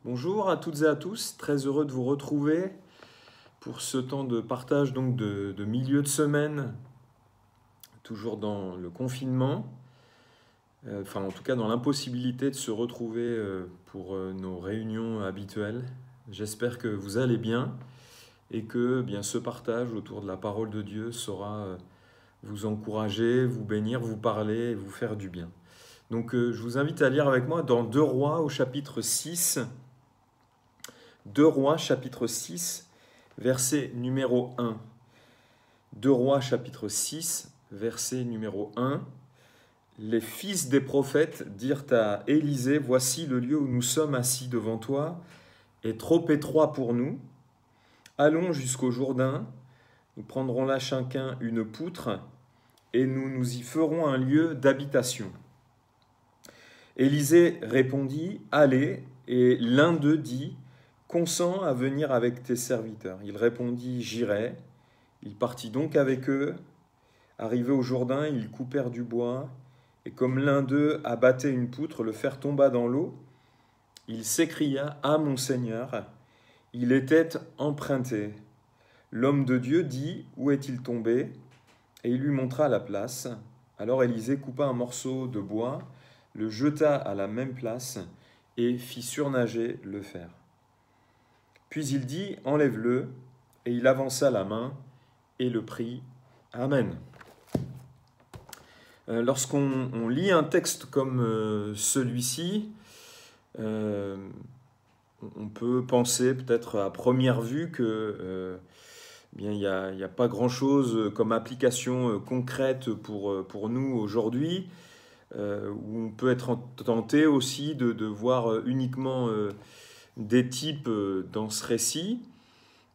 Bonjour à toutes et à tous, très heureux de vous retrouver pour ce temps de partage donc de milieu de semaine, toujours dans le confinement, enfin en tout cas dans l'impossibilité de se retrouver pour nos réunions habituelles. J'espère que vous allez bien et que bien ce partage autour de la parole de Dieu saura vous encourager, vous bénir, vous parler et vous faire du bien. Donc je vous invite à lire avec moi dans 2 Rois au chapitre 6. 2 Rois chapitre 6, verset numéro 1. 2 Rois chapitre 6, verset numéro 1. Les fils des prophètes dirent à Élisée, « Voici le lieu où nous sommes assis devant toi, est trop étroit pour nous. Allons jusqu'au Jourdain, nous prendrons là chacun une poutre, et nous nous y ferons un lieu d'habitation. » Élisée répondit, « Allez. » Et l'un d'eux dit, « Consens à venir avec tes serviteurs. » Il répondit, « J'irai. » Il partit donc avec eux. Arrivé au Jourdain, ils coupèrent du bois, et comme l'un d'eux abattait une poutre, le fer tomba dans l'eau. Il s'écria, « Ah, mon Seigneur !» Il était emprunté. L'homme de Dieu dit, « Où est-il tombé ?» Et il lui montra la place. Alors Élisée coupa un morceau de bois, le jeta à la même place et fit surnager le fer. Puis il dit, « Enlève-le » et il avança la main et le prit. Amen. Lorsqu'on lit un texte comme celui-ci, on peut penser peut-être à première vue que bien, il n'y a pas grand-chose comme application concrète pour nous aujourd'hui, où on peut être tenté aussi de voir uniquement des types dans ce récit.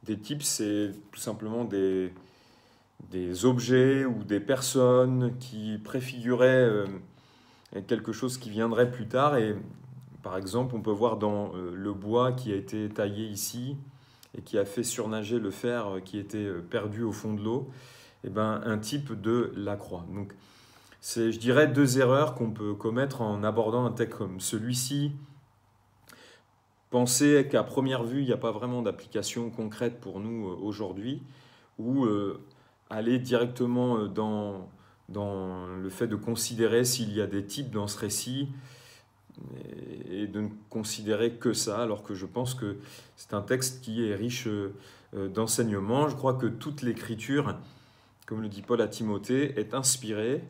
Des types, c'est tout simplement des objets ou des personnes qui préfiguraient quelque chose qui viendrait plus tard. Et par exemple, on peut voir dans le bois qui a été taillé ici et qui a fait surnager le fer qui était perdu au fond de l'eau, et ben, un type de la croix. Donc, c'est, je dirais, 2 erreurs qu'on peut commettre en abordant un texte comme celui-ci. Penser qu'à première vue, il n'y a pas vraiment d'application concrète pour nous aujourd'hui, ou aller directement dans le fait de considérer s'il y a des types dans ce récit, et de ne considérer que ça, alors que je pense que c'est un texte qui est riche d'enseignements. Je crois que toute l'écriture, comme le dit Paul à Timothée, est inspirée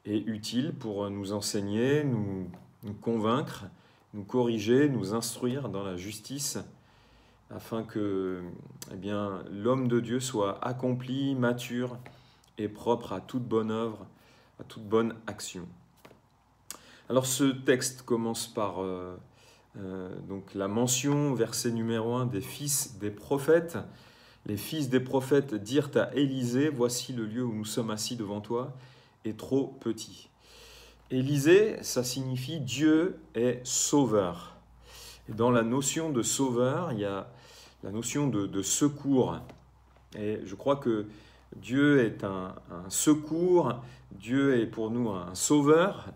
et utile pour nous enseigner, nous convaincre, nous corriger, nous instruire dans la justice, afin que l'homme de Dieu soit accompli, mature et propre à toute bonne œuvre, à toute bonne action. Alors ce texte commence par donc la mention, verset numéro 1, des fils des prophètes. Les fils des prophètes dirent à Élisée, « Voici le lieu où nous sommes assis devant toi, est trop petit. » Élisée, ça signifie « Dieu est sauveur ». Et dans la notion de sauveur, il y a la notion de secours. Et je crois que Dieu est un secours, Dieu est pour nous un sauveur,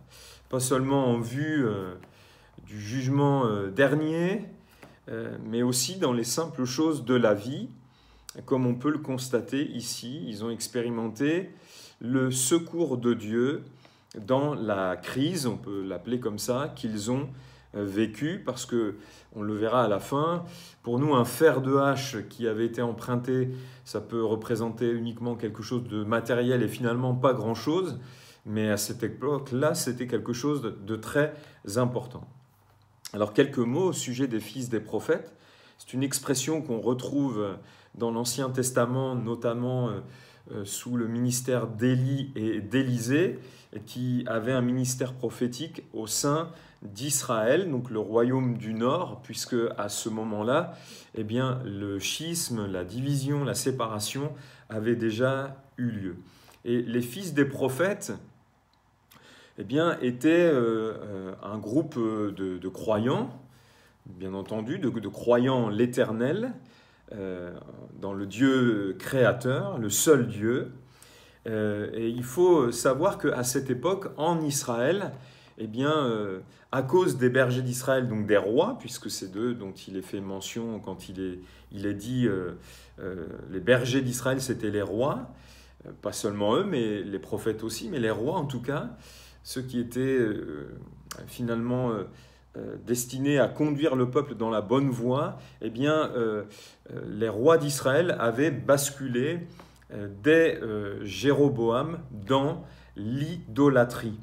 pas seulement en vue du jugement dernier, mais aussi dans les simples choses de la vie. Comme on peut le constater ici, ils ont expérimenté le secours de Dieu dans la crise, on peut l'appeler comme ça, qu'ils ont vécu, parce que, on le verra à la fin, pour nous, un fer de hache qui avait été emprunté, ça peut représenter uniquement quelque chose de matériel et finalement pas grand-chose, mais à cette époque-là, c'était quelque chose de très important. Alors, quelques mots au sujet des fils des prophètes. C'est une expression qu'on retrouve dans l'Ancien Testament, notamment sous le ministère d'Élie et d'Élisée, qui avaient un ministère prophétique au sein d'Israël, donc le royaume du Nord, puisque à ce moment-là, eh bien, le schisme, la division, la séparation avaient déjà eu lieu. Et les fils des prophètes eh bien, étaient un groupe de croyants, bien entendu, de croyants l'Éternel, dans le Dieu créateur, le seul Dieu. Et il faut savoir qu'à cette époque, en Israël, eh bien, à cause des bergers d'Israël, donc des rois, puisque c'est d'eux dont il est fait mention quand il est dit les bergers d'Israël, c'était les rois, pas seulement eux, mais les prophètes aussi, mais les rois en tout cas, ceux qui étaient finalement destinés à conduire le peuple dans la bonne voie, eh bien, les rois d'Israël avaient basculé dès Jéroboam dans l'idolâtrie.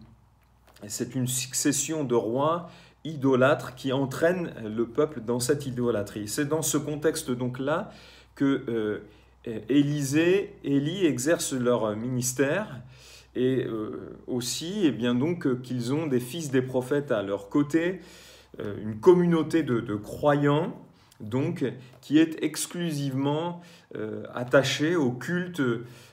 C'est une succession de rois idolâtres qui entraînent le peuple dans cette idolâtrie. C'est dans ce contexte donc là que Élie exerce leur ministère et aussi eh bien donc qu'ils ont des fils des prophètes à leur côté, une communauté de croyants donc qui est exclusivement attachée au culte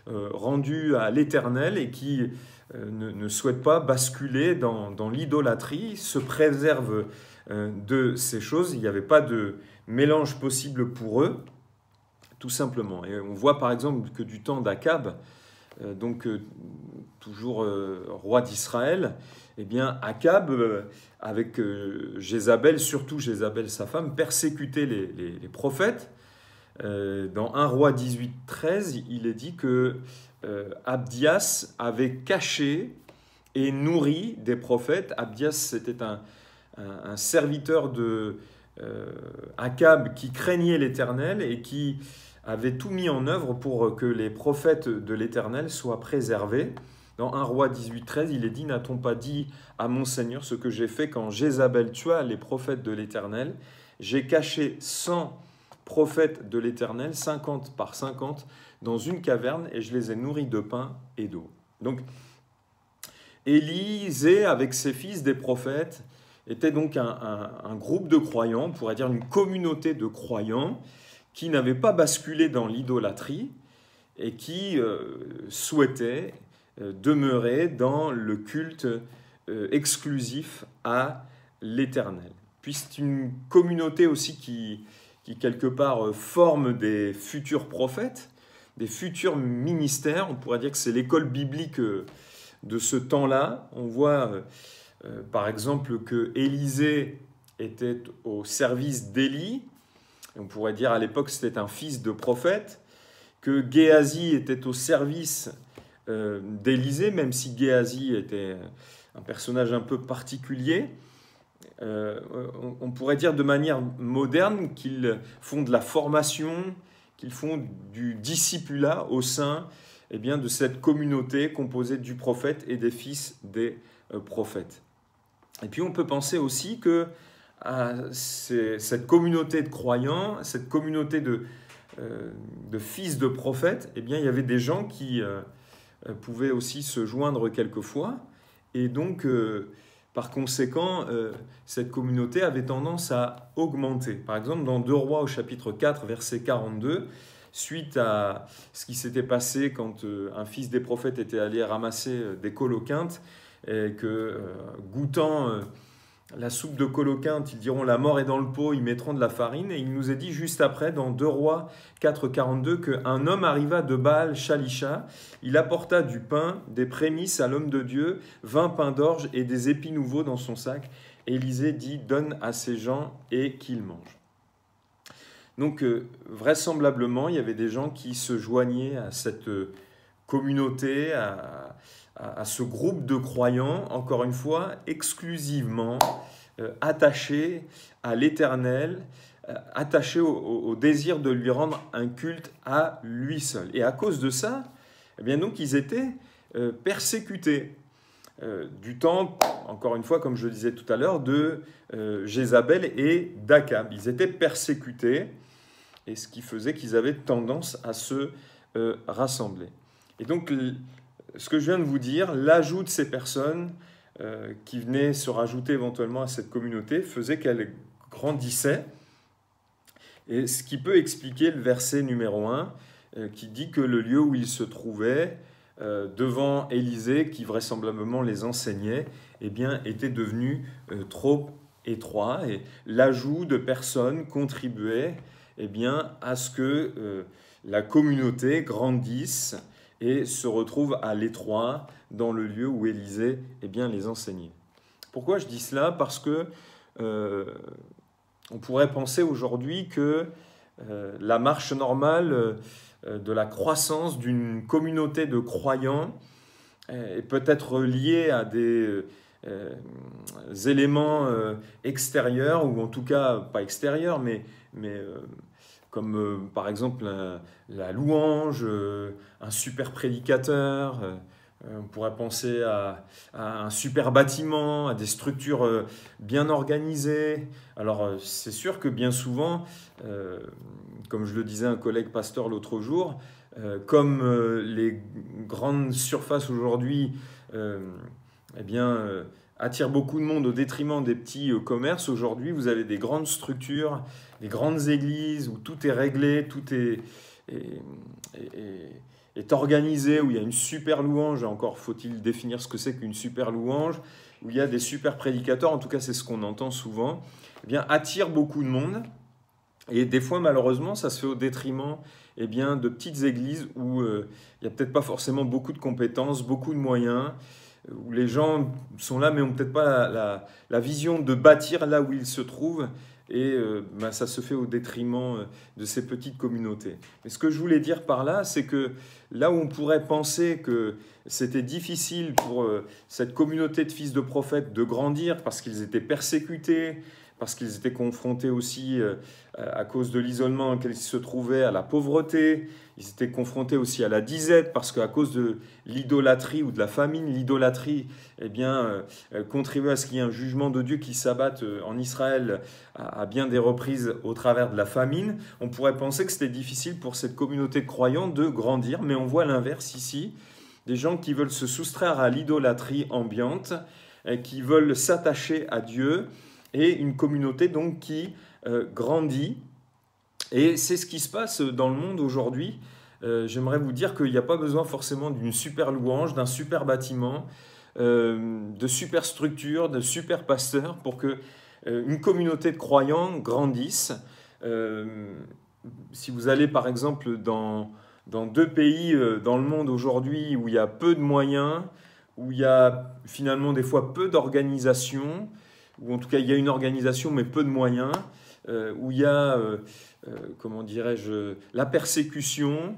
rendu à l'Éternel et qui ne souhaite pas basculer dans l'idolâtrie, se préserve de ces choses. Il n'y avait pas de mélange possible pour eux, tout simplement. Et on voit par exemple que du temps d'Akab, donc toujours roi d'Israël, eh bien Akab, avec Jézabel, surtout Jézabel sa femme, persécutait les prophètes. Dans 1 roi 18-13, il est dit que Abdias avait caché et nourri des prophètes. Abdias, c'était un serviteur de Akab qui craignait l'Éternel et qui avait tout mis en œuvre pour que les prophètes de l'Éternel soient préservés. Dans 1 roi 18-13, il est dit « N'a-t-on pas dit à mon Seigneur ce que j'ai fait quand Jézabel tua les prophètes de l'Éternel? J'ai caché 100 prophètes de l'Éternel, 50 par 50, dans une caverne, et je les ai nourris de pain et d'eau. » Donc, Élisée, avec ses fils des prophètes, était donc un groupe de croyants, on pourrait dire une communauté de croyants, qui n'avaient pas basculé dans l'idolâtrie et qui souhaitaient demeurer dans le culte exclusif à l'Éternel. Puis c'est une communauté aussi qui quelque part forme des futurs prophètes, des futurs ministères. On pourrait dire que c'est l'école biblique de ce temps-là. On voit par exemple que Élisée était au service d'Élie. On pourrait dire à l'époque c'était un fils de prophète, que Géasi était au service d'Élisée, même si Géasi était un personnage un peu particulier. On pourrait dire de manière moderne qu'ils font de la formation, qu'ils font du discipulat au sein eh bien, de cette communauté composée du prophète et des fils des prophètes. Et puis on peut penser aussi que cette communauté de croyants, cette communauté de fils de prophètes, eh bien, il y avait des gens qui pouvaient aussi se joindre quelquefois. Et donc, par conséquent, cette communauté avait tendance à augmenter. Par exemple, dans 2 Rois au chapitre 4, verset 42, suite à ce qui s'était passé quand un fils des prophètes était allé ramasser des coloquintes, et que goûtant la soupe de coloquinte, ils diront la mort est dans le pot, ils mettront de la farine. Et il nous est dit juste après, dans 2 Rois 4, 42, qu'un homme arriva de Baal Shalisha, il apporta du pain, des prémices à l'homme de Dieu, 20 pains d'orge et des épis nouveaux dans son sac. Élisée dit, donne à ces gens et qu'ils mangent. Donc vraisemblablement, il y avait des gens qui se joignaient à cette communauté, à ce groupe de croyants, encore une fois, exclusivement attachés à l'Éternel, attachés au désir de lui rendre un culte à lui seul. Et à cause de ça, eh bien donc, ils étaient persécutés du temps, encore une fois, comme je le disais tout à l'heure, de Jézabel et d'Akab. Ils étaient persécutés, et ce qui faisait qu'ils avaient tendance à se rassembler. Et donc, ce que je viens de vous dire, l'ajout de ces personnes qui venaient se rajouter éventuellement à cette communauté faisait qu'elle grandissait. Et ce qui peut expliquer le verset numéro 1 qui dit que le lieu où ils se trouvaient devant Élisée, qui vraisemblablement les enseignait, eh bien, était devenu trop étroit. Et l'ajout de personnes contribuait eh bien, à ce que la communauté grandisse et se retrouve à l'étroit dans le lieu où Élisée eh bien, les enseignait. Pourquoi je dis cela? Parce que on pourrait penser aujourd'hui que la marche normale de la croissance d'une communauté de croyants est peut-être liée à des éléments extérieurs, ou en tout cas pas extérieurs, mais comme par exemple la louange, un super prédicateur. On pourrait penser à un super bâtiment, à des structures bien organisées. Alors c'est sûr que bien souvent, comme je le disais à un collègue pasteur l'autre jour, comme les grandes surfaces aujourd'hui eh bien, attirent beaucoup de monde au détriment des petits commerces, aujourd'hui vous avez des grandes structures, des grandes églises où tout est réglé, tout est organisé, où il y a une super louange, encore faut-il définir ce que c'est qu'une super louange, où il y a des super prédicateurs, en tout cas c'est ce qu'on entend souvent, eh bien, attire beaucoup de monde. Et des fois, malheureusement, ça se fait au détriment eh bien, de petites églises où il n'y a peut-être pas forcément beaucoup de compétences, beaucoup de moyens, où les gens sont là mais n'ont peut-être pas la vision de bâtir là où ils se trouvent. Et ça se fait au détriment de ces petites communautés. Mais ce que je voulais dire par là, c'est que là où on pourrait penser que c'était difficile pour cette communauté de fils de prophètes de grandir parce qu'ils étaient persécutés, parce qu'ils étaient confrontés aussi, à cause de l'isolement dans lequel ils se trouvaient, à la pauvreté. Ils étaient confrontés aussi à la disette, parce qu'à cause de l'idolâtrie ou de la famine, l'idolâtrie eh bien, contribue à ce qu'il y ait un jugement de Dieu qui s'abatte en Israël à bien des reprises au travers de la famine. On pourrait penser que c'était difficile pour cette communauté de croyants de grandir, mais on voit l'inverse ici. Des gens qui veulent se soustraire à l'idolâtrie ambiante, qui veulent s'attacher à Dieu, et une communauté donc qui grandit. Et c'est ce qui se passe dans le monde aujourd'hui. J'aimerais vous dire qu'il n'y a pas besoin forcément d'une super louange, d'un super bâtiment, de super structures, de super pasteurs pour que une communauté de croyants grandisse. Si vous allez par exemple dans deux pays dans le monde aujourd'hui où il y a peu de moyens, où il y a finalement des fois peu d'organisation, ou en tout cas il y a une organisation mais peu de moyens, où il y a, comment dirais-je, la persécution,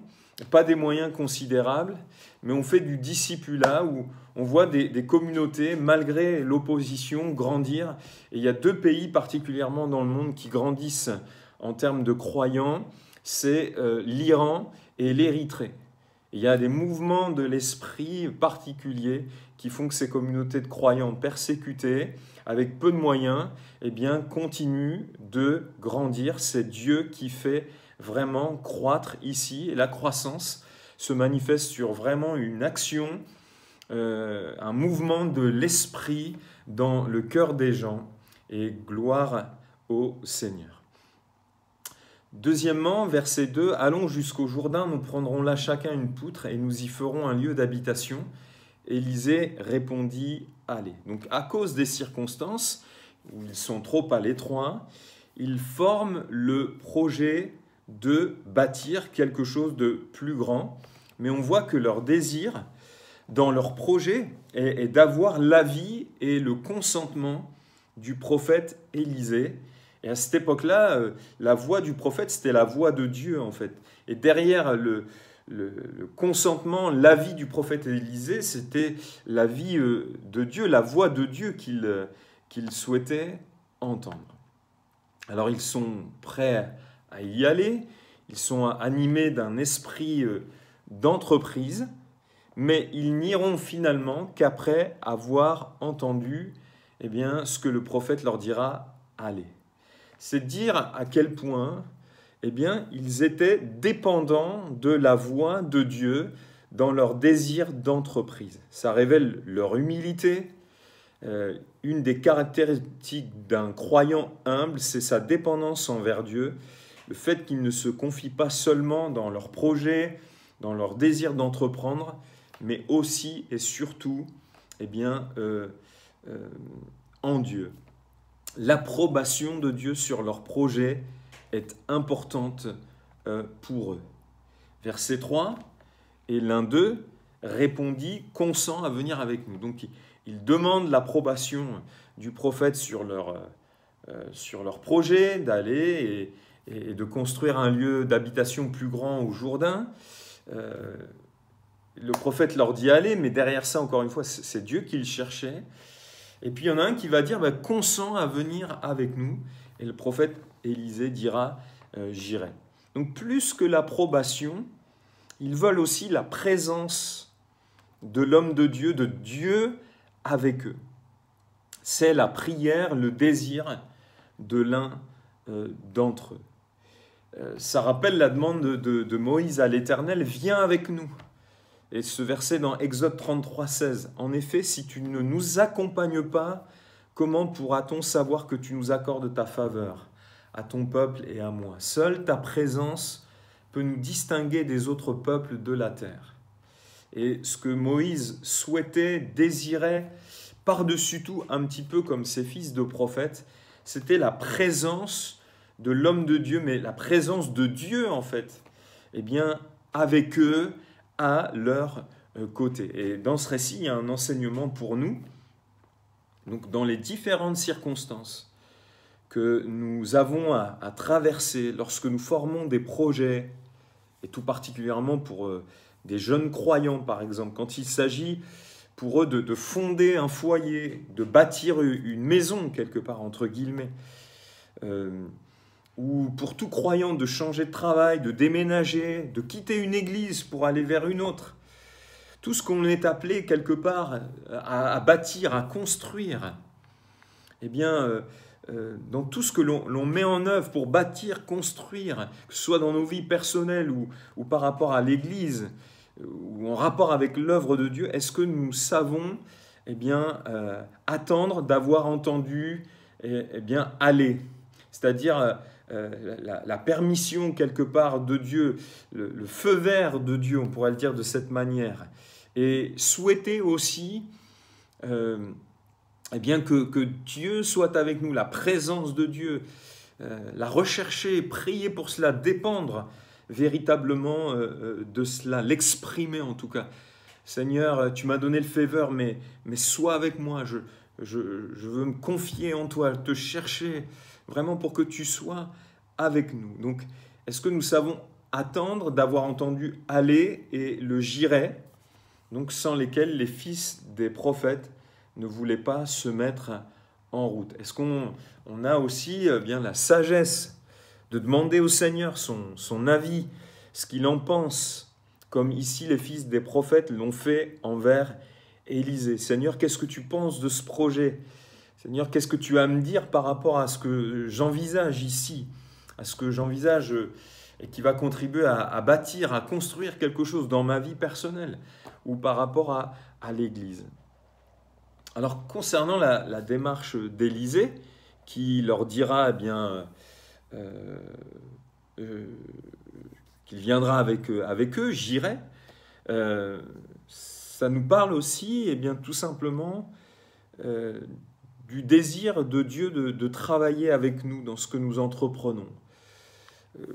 pas des moyens considérables, mais on fait du discipulat où on voit des communautés, malgré l'opposition, grandir. Et il y a deux pays particulièrement dans le monde qui grandissent en termes de croyants, c'est l'Iran et l'Érythrée. Il y a des mouvements de l'esprit particuliers qui font que ces communautés de croyants persécutées, avec peu de moyens, eh bien, continuent de grandir. C'est Dieu qui fait vraiment croître ici. Et la croissance se manifeste sur vraiment une action, un mouvement de l'esprit dans le cœur des gens. Et gloire au Seigneur. Deuxièmement, verset 2, « Allons jusqu'au Jourdain, nous prendrons là chacun une poutre et nous y ferons un lieu d'habitation. » Élisée répondit, « Allez. » Donc à cause des circonstances, où ils sont trop à l'étroit, ils forment le projet de bâtir quelque chose de plus grand. Mais on voit que leur désir, dans leur projet, est d'avoir l'avis et le consentement du prophète Élisée. Et à cette époque-là, la voix du prophète, c'était la voix de Dieu, en fait. Et derrière le consentement, l'avis du prophète Élisée, c'était l'avis de Dieu, la voix de Dieu qu'il souhaitait entendre. Alors ils sont prêts à y aller, ils sont animés d'un esprit d'entreprise, mais ils n'iront finalement qu'après avoir entendu eh bien, ce que le prophète leur dira, allez. C'est dire à quel point eh bien, ils étaient dépendants de la voix de Dieu dans leur désir d'entreprise. Ça révèle leur humilité. Une des caractéristiques d'un croyant humble, c'est sa dépendance envers Dieu, le fait qu'ils ne se confient pas seulement dans leurs projets, dans leur désir d'entreprendre, mais aussi et surtout eh bien, en Dieu. L'approbation de Dieu sur leurs projets est importante pour eux. Verset 3, « Et l'un d'eux répondit, consent à venir avec nous. » Donc il demande l'approbation du prophète sur leur projet d'aller et de construire un lieu d'habitation plus grand au Jourdain. Le prophète leur dit aller, mais derrière ça, encore une fois, c'est Dieu qui le cherchait. Et puis il y en a un qui va dire, consent à venir avec nous. Et le prophète Élisée dira, j'irai. Donc plus que l'approbation, ils veulent aussi la présence de l'homme de Dieu avec eux. C'est la prière, le désir de l'un d'entre eux. Ça rappelle la demande de Moïse à l'Éternel, viens avec nous. Et ce verset dans Exode 33, 16. En effet, si tu ne nous accompagnes pas, comment pourra-t-on savoir que tu nous accordes ta faveur à ton peuple et à moi? Seule ta présence peut nous distinguer des autres peuples de la terre. Et ce que Moïse souhaitait, désirait, par-dessus tout, un petit peu comme ses fils de prophètes, c'était la présence de l'homme de Dieu, mais la présence de Dieu, en fait, avec eux, à leur côté. Et dans ce récit, il y a un enseignement pour nous, donc dans les différentes circonstances que nous avons à traverser lorsque nous formons des projets, et tout particulièrement pour des jeunes croyants, par exemple, quand il s'agit pour eux de fonder un foyer, de bâtir une maison, quelque part, entre guillemets, ou pour tout croyant de changer de travail, de déménager, de quitter une église pour aller vers une autre. Tout ce qu'on est appelé, quelque part, à bâtir, à construire, dans tout ce que l'on met en œuvre pour bâtir, construire, que ce soit dans nos vies personnelles ou par rapport à l'Église, ou en rapport avec l'œuvre de Dieu, est-ce que nous savons attendre d'avoir entendu aller, c'est-à-dire la permission quelque part de Dieu, le feu vert de Dieu, on pourrait le dire de cette manière, et souhaiter aussi que Dieu soit avec nous, la présence de Dieu, la rechercher, prier pour cela, dépendre véritablement de cela, l'exprimer en tout cas. Seigneur, tu m'as donné le faveur, mais sois avec moi, je veux me confier en toi, te chercher vraiment pour que tu sois avec nous. Donc, est-ce que nous savons attendre d'avoir entendu aller et le j'irai, donc sans lesquels les fils des prophètes ne voulaient pas se mettre en route? Est-ce qu'on a aussi la sagesse de demander au Seigneur son avis, ce qu'il en pense, comme ici les fils des prophètes l'ont fait envers Élisée? Seigneur, qu'est-ce que tu penses de ce projet? Seigneur, qu'est-ce que tu as à me dire par rapport à ce que j'envisage ici, à ce que j'envisage et qui va contribuer à bâtir, à construire quelque chose dans ma vie personnelle ou par rapport à l'Église? Alors, concernant la démarche d'Élisée, qui leur dira qu'il viendra avec eux, j'irai, ça nous parle aussi tout simplement du désir de Dieu de travailler avec nous dans ce que nous entreprenons.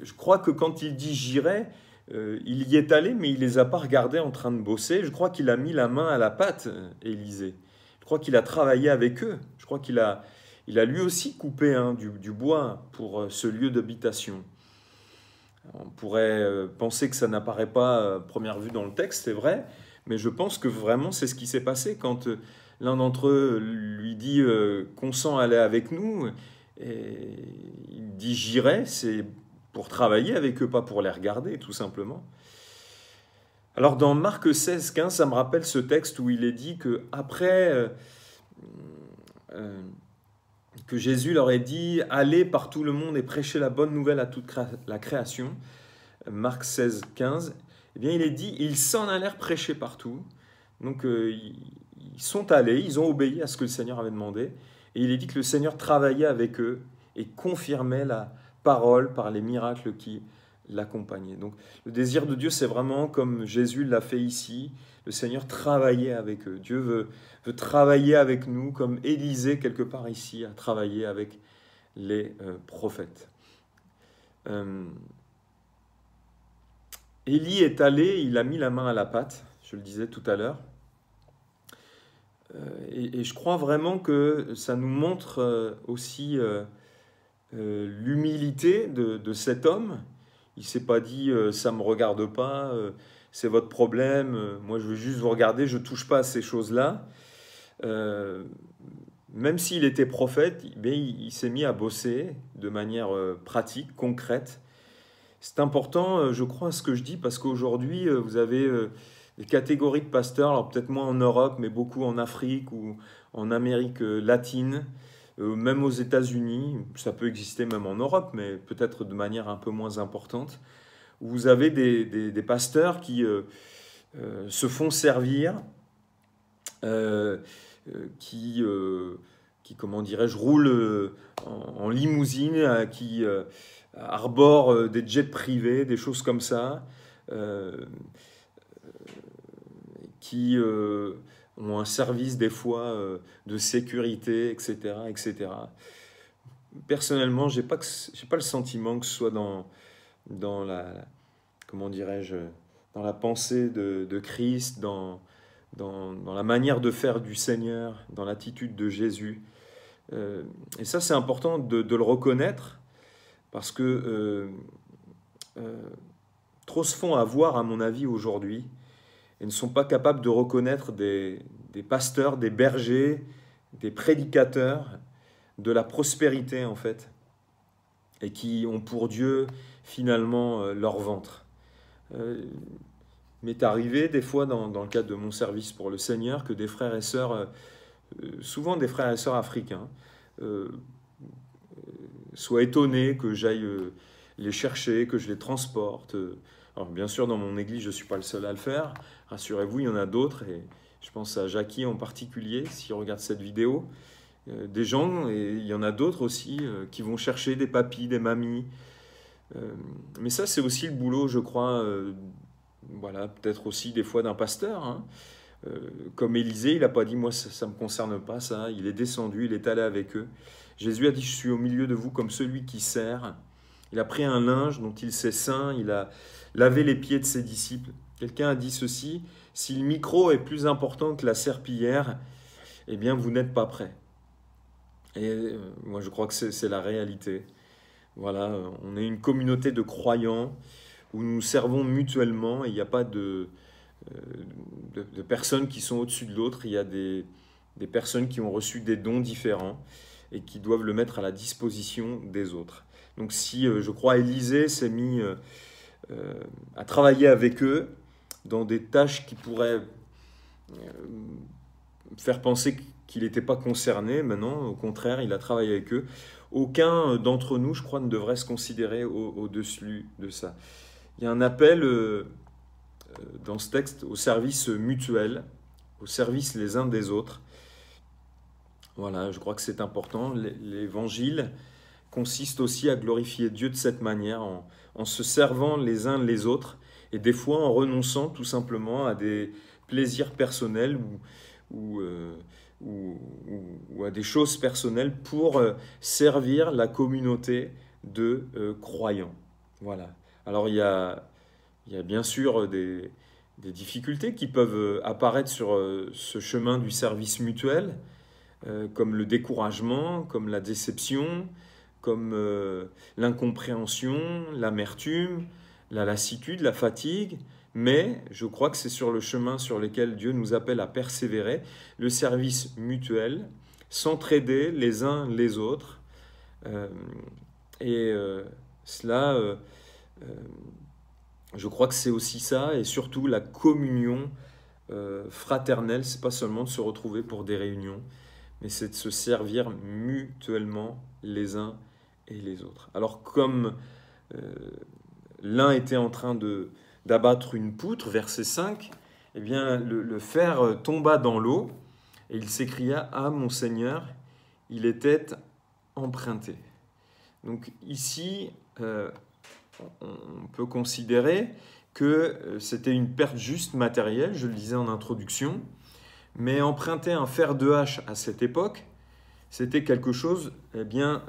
Je crois que quand il dit j'irai, il y est allé, mais il ne les a pas regardés en train de bosser. Je crois qu'il a mis la main à la pâte, Élisée. Je crois qu'il a travaillé avec eux. Je crois qu'il a lui aussi coupé du bois pour ce lieu d'habitation. On pourrait penser que ça n'apparaît pas à première vue dans le texte, c'est vrai, mais je pense que vraiment c'est ce qui s'est passé quand l'un d'entre eux lui dit consent à aller avec nous, et il dit j'irai, c'est pour travailler avec eux, pas pour les regarder, tout simplement. Alors dans Marc 16, 15, ça me rappelle ce texte où il est dit qu'après que Jésus leur ait dit « Allez par tout le monde et prêchez la bonne nouvelle à toute la création », Marc 16, 15, il est dit « Ils s'en allèrent prêcher partout ». Donc ils sont allés, ils ont obéi à ce que le Seigneur avait demandé, et il est dit que le Seigneur travaillait avec eux et confirmait la parole par les miracles qui l'accompagnaient. Donc le désir de Dieu, c'est vraiment comme Jésus l'a fait ici, le Seigneur travaillait avec eux. Dieu veut travailler avec nous, comme Élisée, quelque part ici, a travaillé avec les prophètes. Élie est allé, il a mis la main à la pâte, je le disais tout à l'heure. Et je crois vraiment que ça nous montre aussi l'humilité de cet homme. Il ne s'est pas dit ça ne me regarde pas, c'est votre problème, moi je veux juste vous regarder, je ne touche pas à ces choses-là. Euh, Même s'il était prophète, ben, il s'est mis à bosser de manière pratique, concrète. C'est important, je crois, à ce que je dis, parce qu'aujourd'hui, vous avez des catégories de pasteurs, alors peut-être moins en Europe, mais beaucoup en Afrique ou en Amérique latine, même aux États-Unis. Ça peut exister même en Europe, mais peut-être de manière un peu moins importante. Où vous avez des pasteurs qui se font servir, euh, qui comment dirais-je, roulent en limousine, qui arborent des jets privés, des choses comme ça, euh, qui ont un service des fois de sécurité, etc., etc. Personnellement, j'ai pas le sentiment que ce soit dans la, comment dirais-je, dans la pensée de Christ, dans la manière de faire du Seigneur, dans l'attitude de Jésus. Et ça, c'est important de le reconnaître, parce que euh, trop se font avoir, à mon avis, aujourd'hui, et ne sont pas capables de reconnaître des pasteurs, des bergers, des prédicateurs de la prospérité, en fait, et qui ont pour Dieu, finalement, leur ventre. M'est arrivé, des fois, dans le cadre de mon service pour le Seigneur, que des frères et sœurs, souvent des frères et sœurs africains, euh, soient étonnés que j'aille les chercher, que je les transporte. Alors bien sûr, dans mon église, je ne suis pas le seul à le faire. Rassurez-vous, il y en a d'autres, et je pense à Jackie en particulier, s'il regarde cette vidéo. Des gens, et il y en a d'autres aussi, qui vont chercher des papis, des mamies. Mais ça, c'est aussi le boulot, je crois, voilà, peut-être aussi des fois d'un pasteur, hein. Comme Élisée, il n'a pas dit, moi, ça ne me concerne pas, ça. Il est descendu, il est allé avec eux. Jésus a dit, je suis au milieu de vous comme celui qui sert. Il a pris un linge dont il s'est ceint, il a lavé les pieds de ses disciples. Quelqu'un a dit ceci, si le micro est plus important que la serpillière, eh bien, vous n'êtes pas prêt. Et moi, je crois que c'est la réalité. Voilà, on est une communauté de croyants où nous nous servons mutuellement, et il n'y a pas de personnes qui sont au-dessus de l'autre. Il y a des personnes qui ont reçu des dons différents et qui doivent le mettre à la disposition des autres. Donc si, je crois, Élisée s'est mis à travailler avec eux dans des tâches qui pourraient faire penser qu'il n'était pas concerné, maintenant, au contraire, il a travaillé avec eux. Aucun d'entre nous, je crois, ne devrait se considérer au-dessus de ça. Il y a un appel dans ce texte au service mutuel, au service les uns des autres. Voilà, je crois que c'est important. L'évangile consiste aussi à glorifier Dieu de cette manière, en se servant les uns les autres, et des fois en renonçant tout simplement à des plaisirs personnels ou, ou à des choses personnelles pour servir la communauté de croyants. Voilà. Alors il y a bien sûr des difficultés qui peuvent apparaître sur ce chemin du service mutuel, comme le découragement, comme la déception, comme l'incompréhension, l'amertume, la lassitude, la fatigue. Mais je crois que c'est sur le chemin sur lequel Dieu nous appelle à persévérer, le service mutuel, s'entraider les uns les autres. Euh, et cela, je crois que c'est aussi ça, et surtout la communion fraternelle. C'est pas seulement de se retrouver pour des réunions, mais c'est de se servir mutuellement les uns et les autres. Alors comme euh, l'un était en train d'abattre une poutre, verset 5, eh bien le fer tomba dans l'eau, et il s'écria, ah mon Seigneur, il était emprunté. Donc ici, on peut considérer que c'était une perte juste matérielle, je le disais en introduction, mais emprunter un fer de hache à cette époque, c'était quelque chose, eh bien,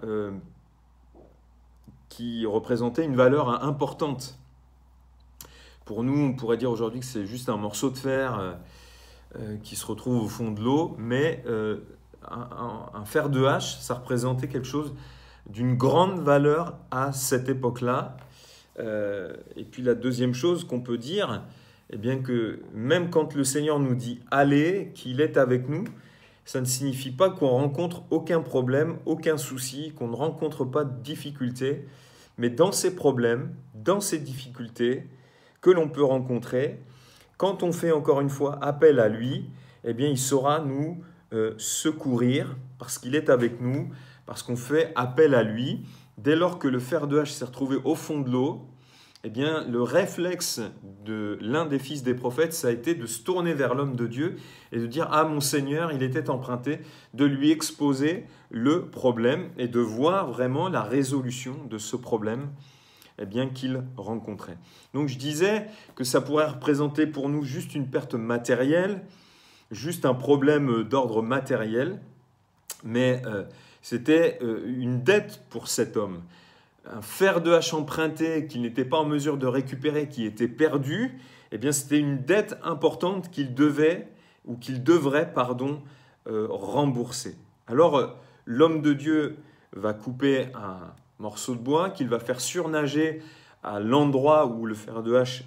qui représentait une valeur importante. Pour nous, on pourrait dire aujourd'hui que c'est juste un morceau de fer qui se retrouve au fond de l'eau, mais un fer de hache, ça représentait quelque chose d'une grande valeur à cette époque-là. Et puis la deuxième chose qu'on peut dire, eh bien que même quand le Seigneur nous dit « allez », qu'il est avec nous, ça ne signifie pas qu'on rencontre aucun problème, aucun souci, qu'on ne rencontre pas de difficultés, mais dans ces problèmes, dans ces difficultés que l'on peut rencontrer, quand on fait encore une fois appel à lui, eh bien il saura nous secourir parce qu'il est avec nous, parce qu'on fait appel à lui. Dès lors que le fer de hache s'est retrouvé au fond de l'eau, eh bien, le réflexe de l'un des fils des prophètes, ça a été de se tourner vers l'homme de Dieu et de dire « Ah, mon Seigneur, il était emprunté », de lui exposer le problème et de voir vraiment la résolution de ce problème eh bien, qu'il rencontrait. Donc je disais que ça pourrait représenter pour nous juste une perte matérielle, juste un problème d'ordre matériel, mais c'était une dette pour cet homme. Un fer de hache emprunté qu'il n'était pas en mesure de récupérer, qui était perdu, eh bien c'était une dette importante qu'il devait ou qu'il devrait rembourser. Alors l'homme de Dieu va couper un morceau de bois qu'il va faire surnager à l'endroit où le fer de hache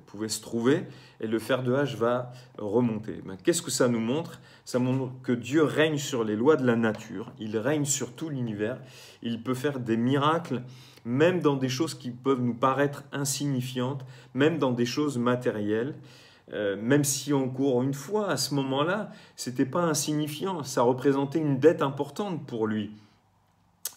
pouvait se trouver, et le fer de hache va remonter. Qu'est-ce que ça nous montre? Ça montre que Dieu règne sur les lois de la nature, il règne sur tout l'univers, il peut faire des miracles, même dans des choses qui peuvent nous paraître insignifiantes, même dans des choses matérielles, même si encore une fois, à ce moment-là, ce n'était pas insignifiant, ça représentait une dette importante pour lui,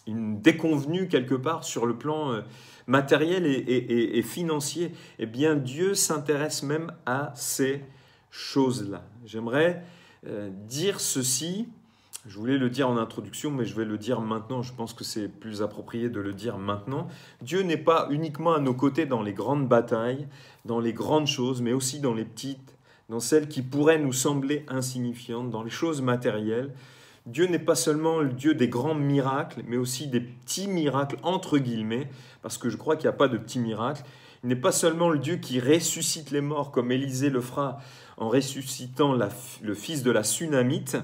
une déconvenue quelque part sur le plan matériel et financier. Eh bien, Dieu s'intéresse même à ces choses-là. J'aimerais dire ceci, je voulais le dire en introduction, mais je vais le dire maintenant, je pense que c'est plus approprié de le dire maintenant. Dieu n'est pas uniquement à nos côtés dans les grandes batailles, dans les grandes choses, mais aussi dans les petites, dans celles qui pourraient nous sembler insignifiantes, dans les choses matérielles. Dieu n'est pas seulement le Dieu des grands miracles, mais aussi des petits miracles, entre guillemets, parce que je crois qu'il n'y a pas de petits miracles. Il n'est pas seulement le Dieu qui ressuscite les morts, comme Élisée le fera en ressuscitant le fils de la Sunamite,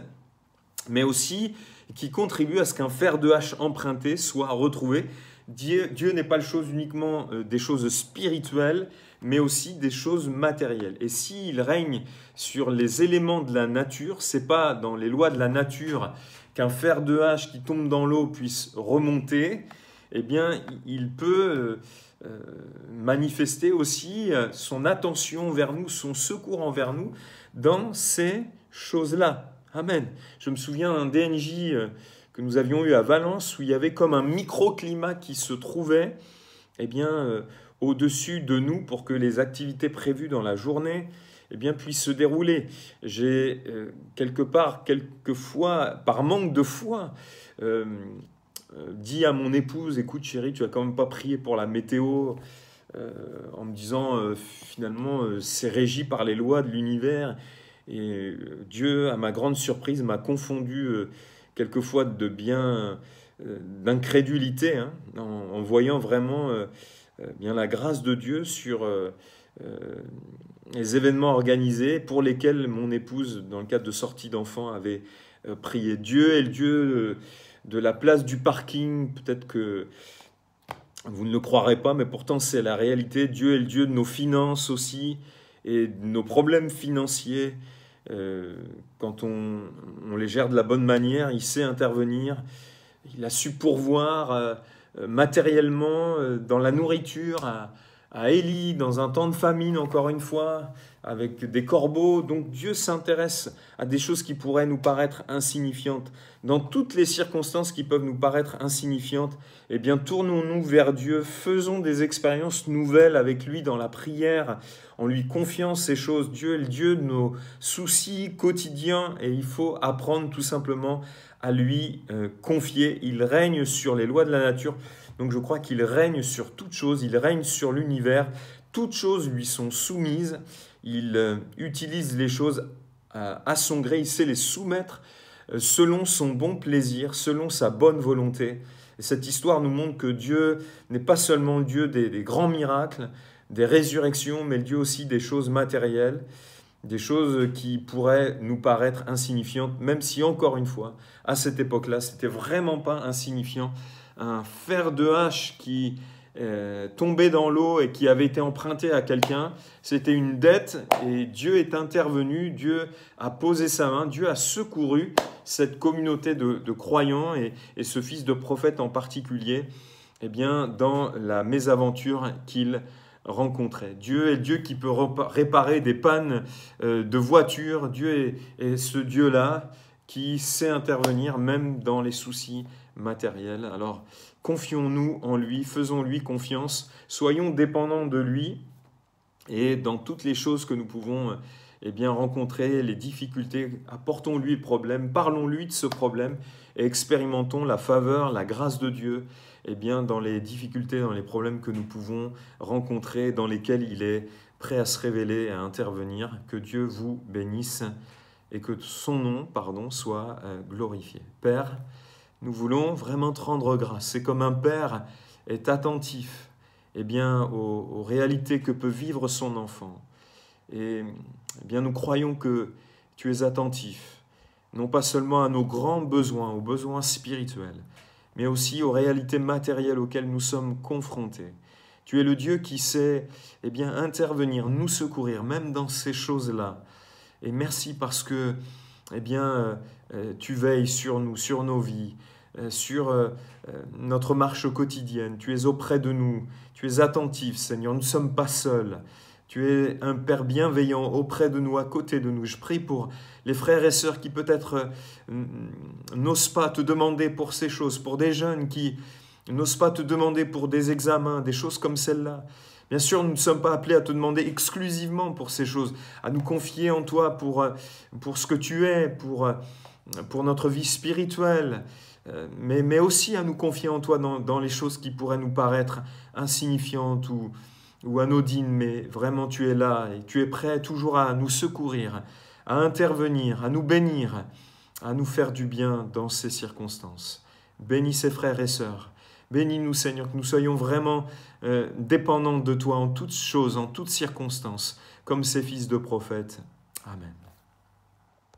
mais aussi qui contribue à ce qu'un fer de hache emprunté soit retrouvé. Dieu n'est pas le chose uniquement des choses spirituelles, mais aussi des choses matérielles. Et s'il règne sur les éléments de la nature, ce n'est pas dans les lois de la nature qu'un fer de hache qui tombe dans l'eau puisse remonter, eh bien, il peut manifester aussi son attention vers nous, son secours envers nous dans ces choses-là. Amen. Je me souviens d'un DNJ que nous avions eu à Valence où il y avait comme un microclimat qui se trouvait eh bien, au-dessus de nous pour que les activités prévues dans la journée eh bien, puissent se dérouler. J'ai quelquefois, par manque de foi, dit à mon épouse, écoute chérie, tu n'as quand même pas prié pour la météo, en me disant finalement c'est régi par les lois de l'univers. Et Dieu, à ma grande surprise, m'a confondu quelquefois d'incrédulité, hein, en voyant vraiment bien la grâce de Dieu sur les événements organisés pour lesquels mon épouse, dans le cadre de sortie d'enfants, avait prié. Dieu est le Dieu de la place du parking. Peut-être que vous ne le croirez pas, mais pourtant c'est la réalité. Dieu est le Dieu de nos finances aussi et de nos problèmes financiers. Quand on les gère de la bonne manière, il sait intervenir. Il a su pourvoir matériellement dans la nourriture à Élie, dans un temps de famine, encore une fois, avec des corbeaux. Donc Dieu s'intéresse à des choses qui pourraient nous paraître insignifiantes. Dans toutes les circonstances qui peuvent nous paraître insignifiantes, eh bien, tournons-nous vers Dieu, faisons des expériences nouvelles avec lui dans la prière, en lui confiant ces choses. Dieu est le Dieu de nos soucis quotidiens et il faut apprendre tout simplement à lui confier. Il règne sur les lois de la nature. Donc je crois qu'il règne sur toutes choses, il règne sur l'univers. Toutes choses lui sont soumises. Il utilise les choses à son gré, il sait les soumettre selon son bon plaisir, selon sa bonne volonté. Et cette histoire nous montre que Dieu n'est pas seulement le Dieu des grands miracles, des résurrections, mais le Dieu aussi des choses matérielles. des choses qui pourraient nous paraître insignifiantes, même si, encore une fois, à cette époque-là, c'était vraiment pas insignifiant. Un fer de hache qui tombait dans l'eau et qui avait été emprunté à quelqu'un, c'était une dette et Dieu est intervenu, Dieu a posé sa main, Dieu a secouru cette communauté de croyants et ce fils de prophète en particulier, eh bien, dans la mésaventure qu'il rencontrait. Dieu est le Dieu qui peut réparer des pannes de voitures. Dieu est ce Dieu-là qui sait intervenir même dans les soucis matériels. Alors, confions-nous en lui, faisons-lui confiance, soyons dépendants de lui et dans toutes les choses que nous pouvons eh bien, rencontrer, les difficultés, apportons-lui le problème, parlons-lui de ce problème et expérimentons la faveur, la grâce de Dieu eh bien, dans les difficultés, dans les problèmes que nous pouvons rencontrer, dans lesquels il est prêt à se révéler, à intervenir. Que Dieu vous bénisse et que son nom, soit glorifié. Père, nous voulons vraiment te rendre grâce. C'est comme un père est attentif eh bien, aux réalités que peut vivre son enfant. Et eh bien, nous croyons que tu es attentif, non pas seulement à nos grands besoins, aux besoins spirituels, mais aussi aux réalités matérielles auxquelles nous sommes confrontés. Tu es le Dieu qui sait eh bien, intervenir, nous secourir, même dans ces choses-là. Et merci parce que eh bien, tu veilles sur nous, sur nos vies, sur notre marche quotidienne. Tu es auprès de nous, tu es attentif, Seigneur. Nous ne sommes pas seuls. Tu es un Père bienveillant auprès de nous, à côté de nous. Je prie pour les frères et sœurs qui peut-être n'osent pas te demander pour ces choses, pour des jeunes qui n'osent pas te demander pour des examens, des choses comme celle-là. Bien sûr, nous ne sommes pas appelés à te demander exclusivement pour ces choses, à nous confier en toi pour ce que tu es, pour notre vie spirituelle, mais aussi à nous confier en toi dans les choses qui pourraient nous paraître insignifiantes ou anodine, mais vraiment tu es là et tu es prêt toujours à nous secourir, à intervenir, à nous bénir, à nous faire du bien dans ces circonstances. Bénis ces frères et sœurs. Bénis-nous, Seigneur, que nous soyons vraiment dépendants de toi en toutes choses, en toutes circonstances, comme ces fils de prophètes. Amen.